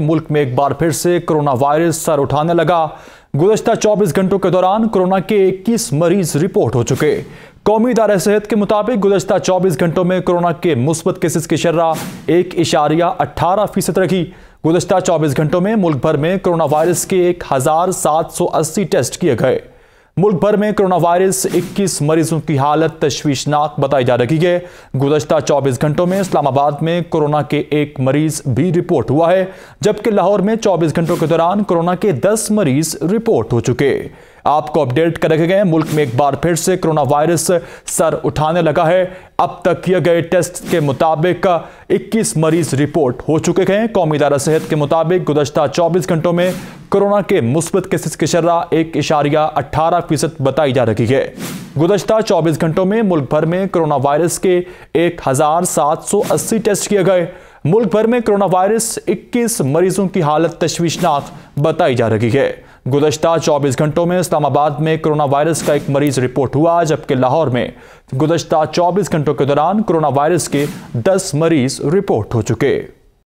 मुल्क में एक बार फिर से कोरोना वायरस सर उठाने लगा। गुज़श्ता 24 घंटों के दौरान कोरोना के 21 मरीज रिपोर्ट हो चुके। कौमी इदारे सेहत के मुताबिक गुज़श्ता 24 घंटों में कोरोना के मुस्बत केसेस की शर्रा 1.18% रही। गुज़श्ता 24 घंटों में मुल्क भर में कोरोना वायरस के 1780 टेस्ट किए गए। मुल्क भर में कोरोना वायरस 21 मरीजों की हालत तशवीशनाक बताई जा रही है। गुज़श्ता 24 घंटों में इस्लामाबाद में कोरोना के 1 मरीज भी रिपोर्ट हुआ है, जबकि लाहौर में 24 घंटों के दौरान कोरोना के 10 मरीज रिपोर्ट हो चुके। आपको अपडेट कर रखे गए। मुल्क में एक बार फिर से कोरोना वायरस सर उठाने लगा है। अब तक किए गए टेस्ट के मुताबिक 21 मरीज रिपोर्ट हो चुके हैं। कौमी इदारा सेहत के मुताबिक गुज़श्ता 24 घंटों में कोरोना के मुस्बत केसेस की शर्रा 1.18% बताई जा रही है। गुज़श्ता 24 घंटों में मुल्क भर में कोरोना वायरस के 1780 टेस्ट किए गए। मुल्क भर में कोरोना वायरस 21 मरीजों की हालत तशवीशनाक बताई जा रही है। गुज़श्ता 24 घंटों में इस्लामाबाद में कोरोना वायरस का 1 मरीज रिपोर्ट हुआ, जबकि लाहौर में गुज़श्ता 24 घंटों के दौरान कोरोना वायरस के 10 मरीज रिपोर्ट हो चुके।